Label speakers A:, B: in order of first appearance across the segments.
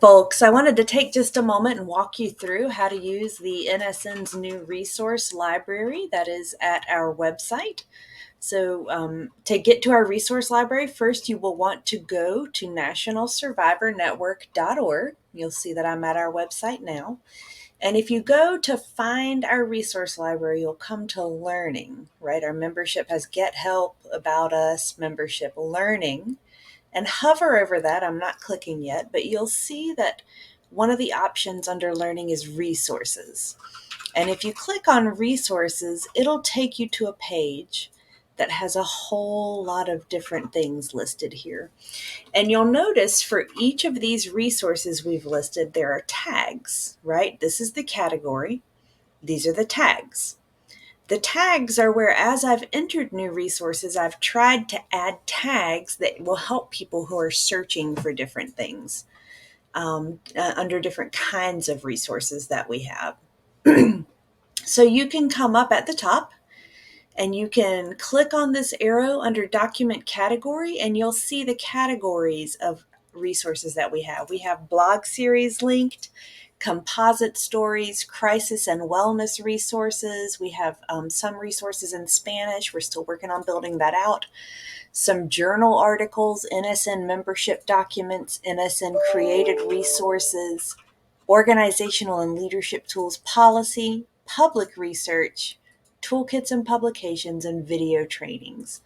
A: folks. I wanted to take just a moment and walk you through how to use the NSN's new resource library that is at our website. So to get to our resource library, first you will want to go to nationalsurvivornetwork.org. You'll see that I'm at our website now. And if you go to find our resource library, you'll come to learning, right? Our membership has Get Help, About Us, Membership, Learning. And hover over that. I'm not clicking yet, but you'll see that one of the options under learning is resources. And if you click on resources, it'll take you to a page that has a whole lot of different things listed here. And you'll notice for each of these resources we've listed, there are tags, right? This is the category. These are the tags. The tags are where, as I've entered new resources, I've tried to add tags that will help people who are searching for different things under different kinds of resources that we have. So you can come up at the top and you can click on this arrow under document category and you'll see the categories of resources that we have. We have blog series linked, composite stories, crisis and wellness resources. We have some resources in Spanish. We're still working on building that out. Some journal articles, NSN membership documents, NSN created resources, organizational and leadership tools policy, public research, toolkits and publications, and video trainings.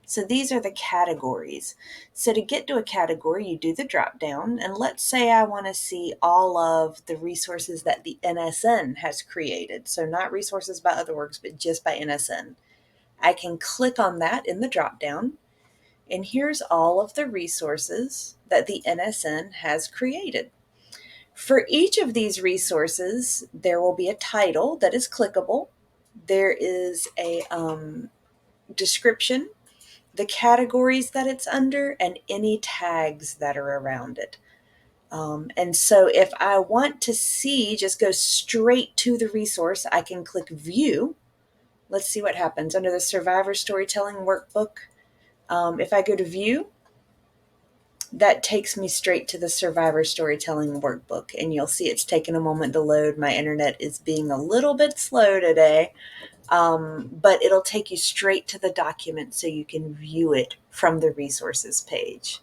A: So these are the categories. So to get to a category, you do the drop down, and let's say I want to see all of the resources that the NSN has created. So not resources by other works, but just by NSN. I can click on that in the drop down, and here's all of the resources that the NSN has created. For each of these resources, there will be a title that is clickable. There is a description, the categories that it's under, and any tags that are around it. And so if I want to see, just go straight to the resource, I can click View. Let's see what happens. Under the Survivor Storytelling Workbook, if I go to View, that takes me straight to the Survivor Storytelling Workbook, and you'll see it's taken a moment to load. My internet is being a little bit slow today, but it'll take you straight to the document so you can view it from the resources page.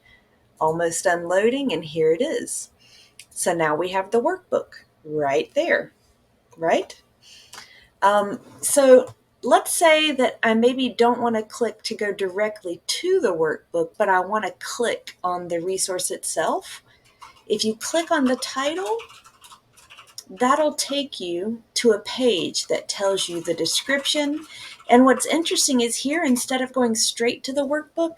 A: Almost unloading, and here it is. So now we have the workbook right there, right? So let's say that I maybe don't want to click to go directly to the workbook, but I want to click on the resource itself. If you click on the title, that'll take you to a page that tells you the description. And what's interesting is here, instead of going straight to the workbook,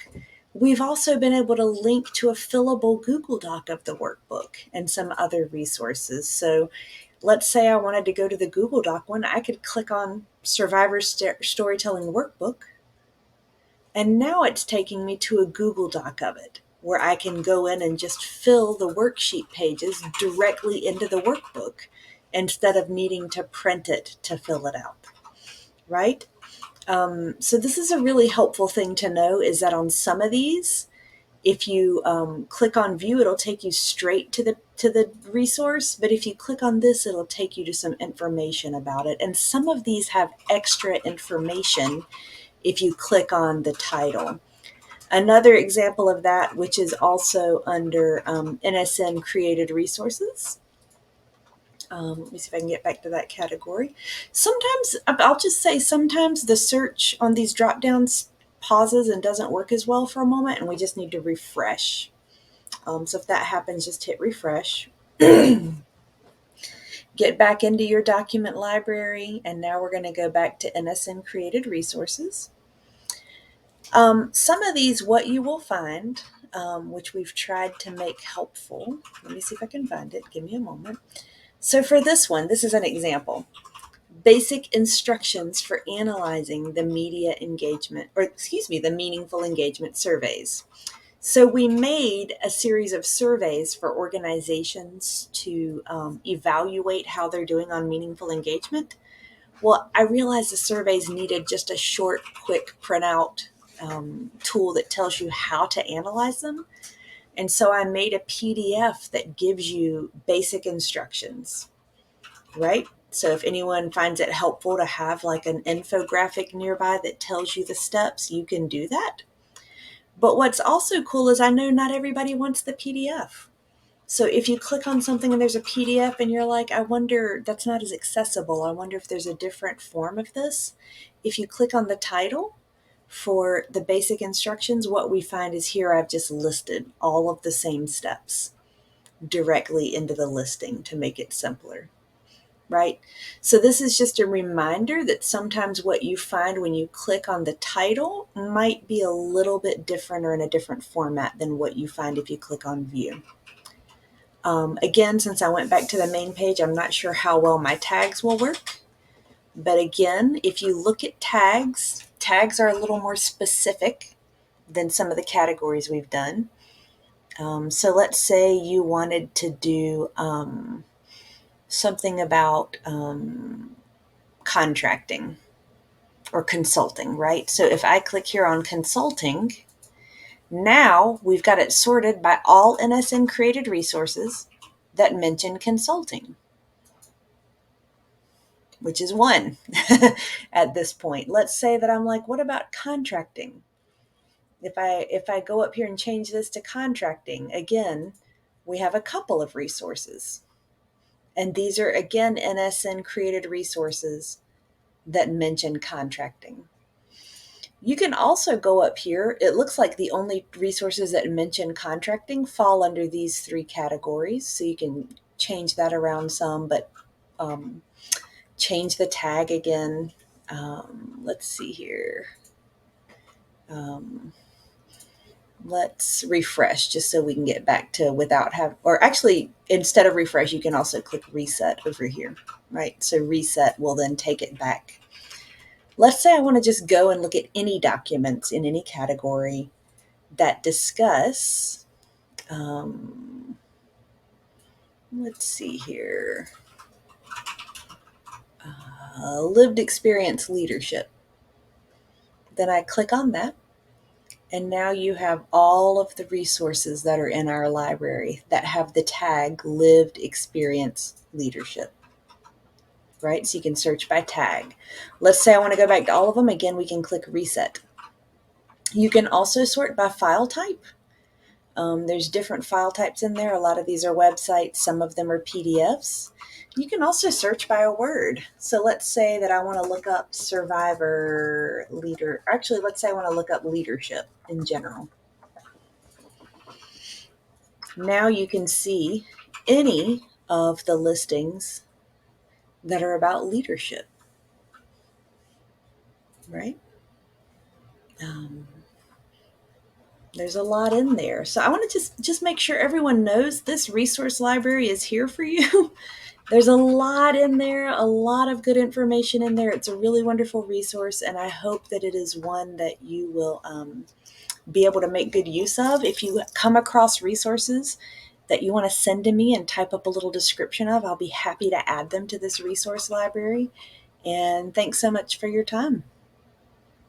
A: we've also been able to link to a fillable Google Doc of the workbook and some other resources. So let's say I wanted to go to the Google Doc one, I could click on Survivor Storytelling Workbook, and now it's taking me to a Google Doc of it, where I can go in and just fill the worksheet pages directly into the workbook instead of needing to print it to fill it out, right? So this is a really helpful thing to know, is that on some of these, if you click on View, it'll take you straight to the resource. But if you click on this, it'll take you to some information about it. And some of these have extra information if you click on the title. Another example of that, which is also under NSN created resources. Let me see if I can get back to that category. Sometimes, I'll just say, sometimes the search on these drop downs pauses and doesn't work as well for a moment, and we just need to refresh. So if that happens, just hit refresh. Get back into your document library, and now we're going to go back to NSN created resources. Some of these, what you will find, which we've tried to make helpful. Let me see if I can find it. Give me a moment. So for this one, this is an example. Basic instructions for analyzing the media engagement, the meaningful engagement surveys. So we made a series of surveys for organizations to evaluate how they're doing on meaningful engagement. Well, I realized the surveys needed just a short, quick printout tool that tells you how to analyze them. And so I made a PDF that gives you basic instructions, right? So if anyone finds it helpful to have like an infographic nearby that tells you the steps, you can do that. But what's also cool is I know not everybody wants the PDF. So if you click on something and there's a PDF and you're like, I wonder, that's not as accessible. I wonder if there's a different form of this. If you click on the title for the basic instructions, what we find is here I've just listed all of the same steps directly into the listing to make it simpler, right? So this is just a reminder that sometimes what you find when you click on the title might be a little bit different or in a different format than what you find if you click on view. Again, since I went back to the main page, I'm not sure how well my tags will work. But again, if you look at tags, tags are a little more specific than some of the categories we've done. So let's say you wanted to do something about contracting or consulting, right? So if I click here on consulting, now we've got it sorted by all NSN created resources that mention consulting, which is one at this point. Let's say that I'm like, what about contracting? If I go up here and change this to contracting, again, we have a couple of resources. And these are again NSN created resources that mention contracting. You can also go up here. It looks like the only resources that mention contracting fall under these three categories. So you can change that around some, but change the tag again. Let's see here. Let's refresh just so we can get back to without have, or actually instead of refresh, you can also click reset over here, right? So reset will then take it back. Let's say I want to just go and look at any documents in any category that discuss, let's see here, lived experience leadership. Then I click on that. And now you have all of the resources that are in our library that have the tag lived experience leadership, right? So you can search by tag. Let's say I want to go back to all of them. Again, we can click reset. You can also sort by file type. There's different file types in there. A lot of these are websites. Some of them are PDFs. You can also search by a word. So let's say that I want to look up survivor leader. Actually, let's say I want to look up leadership in general. Now you can see any of the listings that are about leadership, right? There's a lot in there. So I want to just make sure everyone knows this resource library is here for you. There's a lot in there, a lot of good information in there. It's a really wonderful resource, and I hope that it is one that you will be able to make good use of. If you come across resources that you want to send to me and type up a little description of, I'll be happy to add them to this resource library. And thanks so much for your time.